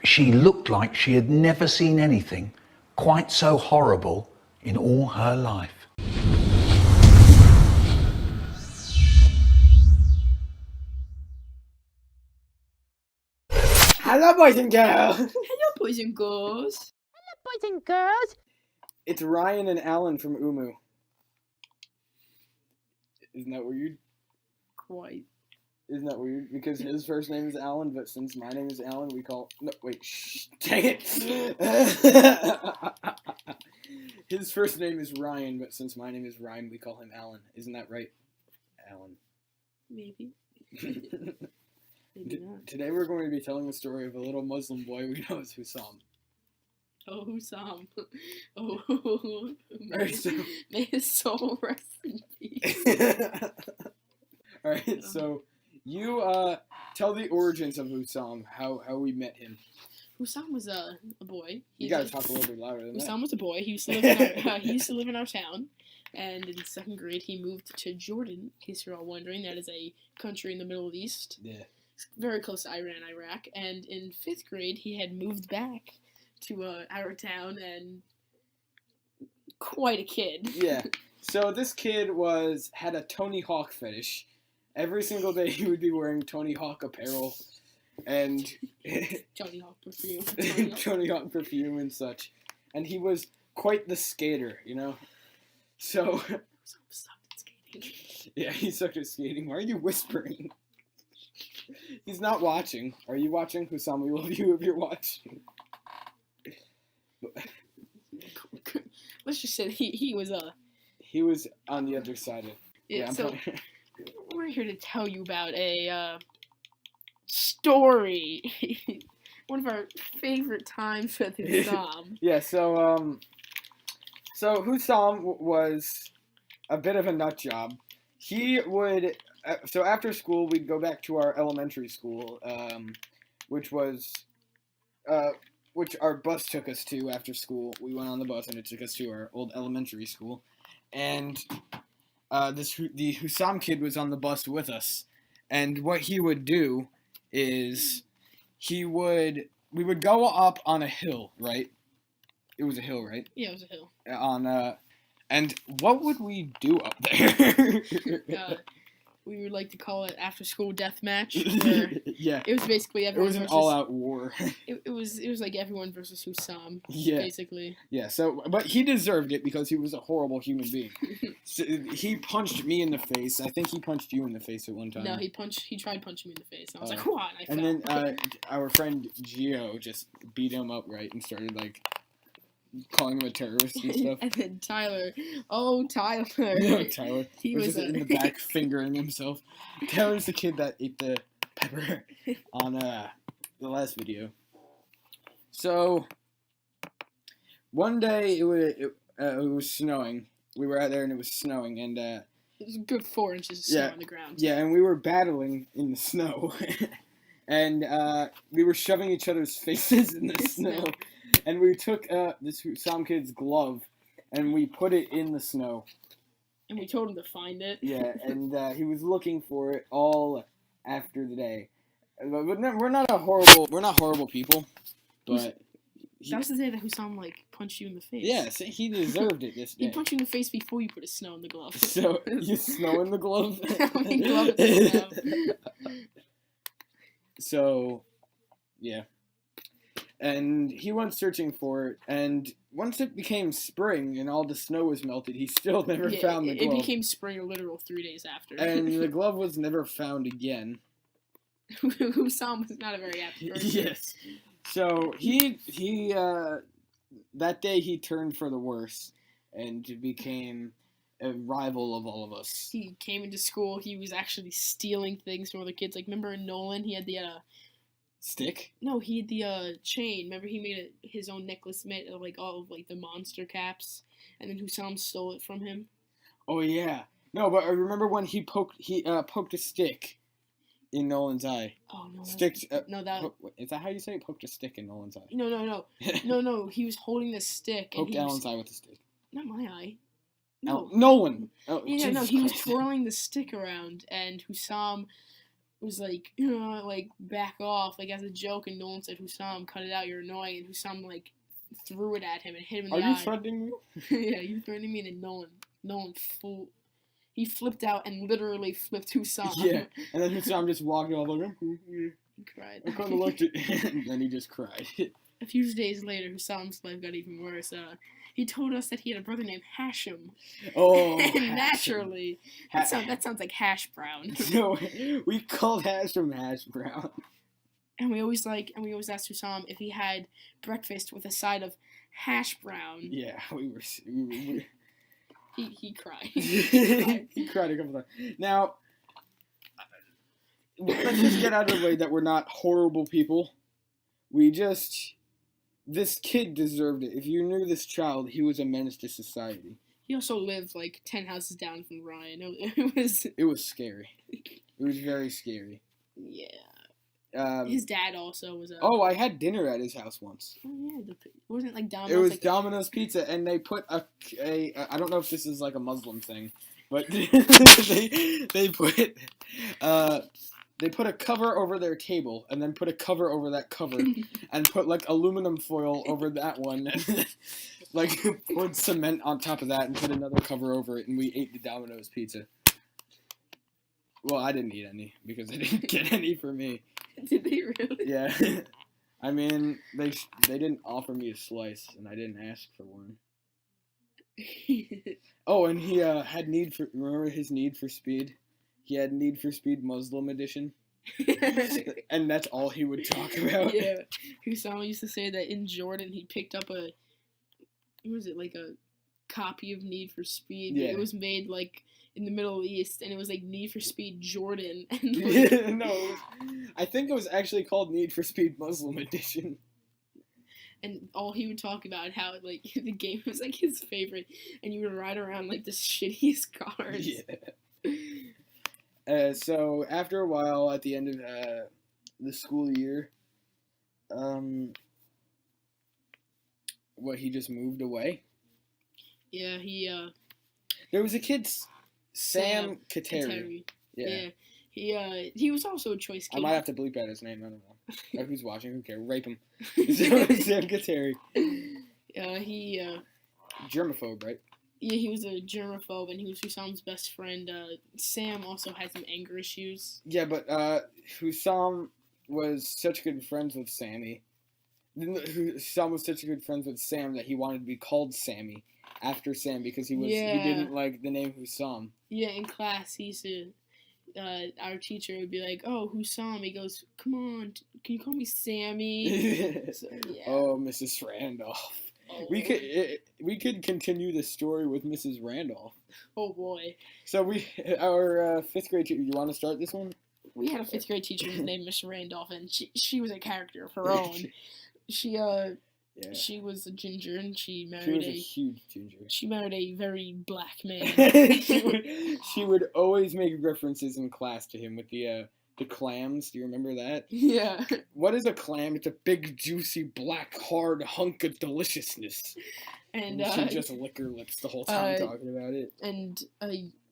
She looked like she had never seen anything quite so horrible in all her life. Hello, boys and girls! Hello, boys and girls. Hello, boys and girls. It's Ryan and Alan from Umoo. Isn't that weird? Quite. Isn't that weird? Because his first name is Alan, but since my name is Alan, we call... No, wait, shh, dang it! His first name is Ryan, but since my name is Ryan, we call him Alan. Isn't that right, Alan? Maybe. Maybe not. Today we're going to be telling the story of a little Muslim boy we know as Hussam. Oh, Hussam. Oh, may his soul rest in peace. Alright, so you tell the origins of Hussam, how we met him. Hussam was a boy. You gotta talk a little bit louder than that. Hussam was a boy. He used to live in our town. And in 2nd grade, he moved to Jordan, in case you're all wondering. That is a country in the Middle East. Yeah. It's very close to Iran, Iraq. And in 5th grade, he had moved back to our town and quite a kid. Yeah. So this kid had a Tony Hawk fetish. Every single day he would be wearing Tony Hawk apparel and Tony Hawk perfume. Tony Hawk perfume and such. And he was quite the skater, you know? So Sucked at skating. yeah, he sucked at skating. Why are you whispering? He's not watching. Are you watching? Hussam, we love you if you're watching. Let's just say he was He was on the other side of it. yeah. I'm So probably- we're here to tell you about a story. One of our favorite times with Hussam. Yeah, so Hussam was a bit of a nut job. He would, so after school, we'd go back to our elementary school, which our bus took us to after school. We went on the bus and it took us to our old elementary school. And the Hussam kid was on the bus with us. And what he would do is we would go up on a hill, right? It was a hill, right? Yeah, it was a hill. And what would we do up there? We would like to call it after school death match. Where Yeah. it was basically It everyone was an versus, all-out war. It was like everyone versus Hussam. Yeah. Basically. Yeah, but he deserved it because he was a horrible human being. So he punched me in the face. I think he punched you in the face at one time. No, he tried punching me in the face. And I was Oh. like, what? I And fell. then our friend Gio just beat him up, right, and started, like, calling him a terrorist and stuff. And then Tyler. Oh, Tyler. No, Tyler. He was was just in the back fingering himself. Tyler's the kid that ate the pepper on the last video. So one day it was snowing. We were out there and it was snowing, and It was a good 4 inches of snow on the ground. yeah, and we were battling in the snow, and we were shoving each other's faces in the snow. And we took this Hussam kid's glove, and we put it in the snow. And we told him to find it. Yeah, and he was looking for it all after the day. But we're not horrible people. But That was the day that Hussam, punched you in the face. yeah, so he deserved it this day. He punched you in the face before you put a snow in the glove. So you snow in the glove. I mean, glove in the snow. So, yeah. And he went searching for it, and once it became spring and all the snow was melted, he still never found the glove. It became spring a literal 3 days after. And the glove was never found again. Hussam was not a very happy person. Yes. So he that day he turned for the worse and became a rival of all of us. He came into school. He was actually stealing things from other kids. Like, remember Nolan? He had the Stick? No, he had the chain. Remember, he made his own necklace made of all of the monster caps, and then Hussam stole it from him. Oh yeah. No, but I remember when he poked a stick in Nolan's eye. Oh no. Stick. Is that how you say it? Poked a stick in Nolan's eye. No. He was holding the stick. And Poked Alan's eye with a stick. Not my eye. No. Nolan. Oh, Yeah, Jesus no. He was Christ. twirling the stick around, and Hussam was like, like back off, like as a joke, and Nolan said, "Hussam, cut it out, you're annoying." And Hussam like threw it at him and hit him in the eye. Are you threatening me? Yeah, you threatening me, and then Nolan he flipped out and literally flipped Hussam. Yeah, and then Hussam just walked off like, He cried. I kind of liked it, and then he just cried. A few days later, Hussam's life got even worse. He told us that he had a brother named Hashem. Oh, And naturally, that sounds like hash brown. So we called Hashem Hash Brown. And we always asked Hussam if he had breakfast with a side of hash brown. Yeah, we were He cried. He cried a couple times. Now, let's just get out of the way that we're not horrible people. This kid deserved it. If you knew this child, he was a menace to society. He also lived like 10 houses down from Ryan. It was scary. It was very scary. Yeah. His dad also was a... Oh, I had dinner at his house once. Oh, yeah. Wasn't it like Domino's? It was like Domino's Pizza, and they put I don't know if this is like a Muslim thing, but they put a cover over their table, and then put a cover over that cover, and put like aluminum foil over that one, and like poured cement on top of that, and put another cover over it, and we ate the Domino's Pizza. Well, I didn't eat any because they didn't get any for me. Did they really? Yeah. I mean, they didn't offer me a slice, and I didn't ask for one. Oh, and he had remember his Need for Speed? He had Need for Speed Muslim Edition. And that's all he would talk about. Yeah. Hussam used to say that in Jordan he picked up a copy of Need for Speed. Yeah. It was made like in the Middle East, and it was like Need for Speed Jordan. And Yeah, no, I think it was actually called Need for Speed Muslim Edition. And all he would talk about how like the game was like his favorite, and you would ride around like the shittiest cars. Yeah. So after a while, at the end of the school year, he just moved away. Yeah, There was a kid, Sam Kateri. Yeah. He was also a choice kid. I might have to bleep out his name. I don't know. Who's watching? Who cares? Rape him. Sam Kateri. He Germaphobe, right? Yeah, he was a germaphobe, and he was Hussam's best friend. Sam also had some anger issues. Yeah, but Hussam was such good friends with Sammy. Hussam was such good friends with Sam that he wanted to be called Sammy after Sam because he didn't like the name Hussam. Yeah, in class, he used to. Our teacher would be like, "Oh, Hussam." He goes, "Come on, can you call me Sammy?" So, yeah. Oh, Mrs. Randolph. Oh. We could continue the story with Mrs. Randolph. Oh boy. So our fifth grade teacher. You want to start this one? We had a fifth grade teacher named Miss Randolph, and she was a character of her own. She was a ginger, and she married a huge ginger. She married a very black man. she would always make references in class to him with the clams. Do you remember that? Yeah. What is a clam? It's a big, juicy, black, hard hunk of deliciousness. And she just lick her lips the whole time talking about it. And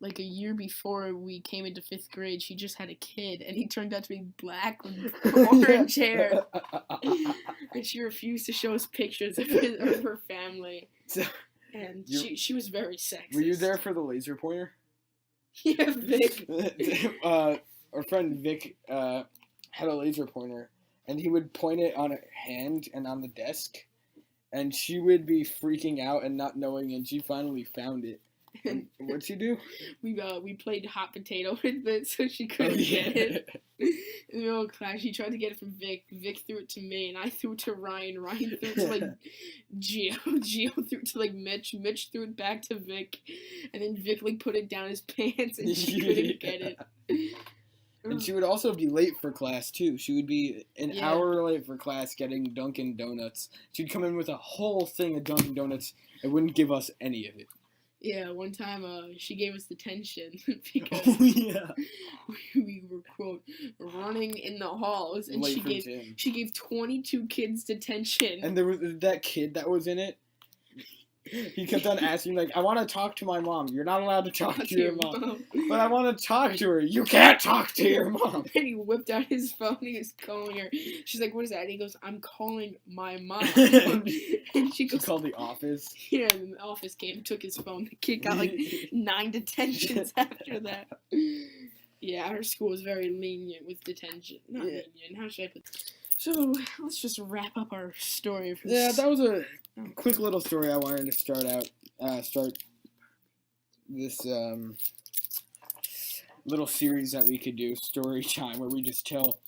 like a year before we came into fifth grade, she just had a kid, and he turned out to be black with orange hair. And she refused to show us pictures of her family. And she was very sexist. Were you there for the laser pointer? Yeah, Vic. Our friend Vic had a laser pointer, and he would point it on a hand and on the desk, and she would be freaking out and not knowing, and she finally found it. And what'd she do? We played hot potato with it, so she couldn't get it. In the middle of class, she tried to get it from Vic. Vic threw it to me, and I threw it to Ryan. Ryan threw it to like Gio. Gio threw it to like Mitch. Mitch threw it back to Vic, and then Vic like put it down his pants, and she couldn't get it. And she would also be late for class, too. She would be an hour late for class getting Dunkin' Donuts. She'd come in with a whole thing of Dunkin' Donuts and wouldn't give us any of it. Yeah, one time she gave us detention because we were, quote, running in the halls, and she gave 22 kids detention. And there was that kid that was in it. He kept on asking, like, I want to talk to my mom. You're not allowed to talk to your mom. But I want to talk to her. You can't talk to your mom. And he whipped out his phone. He was calling her. She's like, "What is that?" And he goes, "I'm calling my mom." And she goes, called the office. Yeah, and the office came, took his phone. The kid got like 9 detentions after that. Yeah, our school was very lenient with detention. Not lenient. How should I put? So let's just wrap up our story. Yeah, that was a quick little story I wanted to start this little series that we could do, story time, where we just tell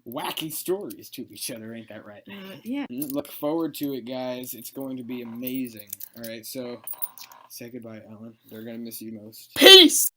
wacky stories to each other. Ain't that right? Yeah. Look forward to it, guys. It's going to be amazing. All right, so say goodbye, Ellen. They're gonna miss you most. Peace.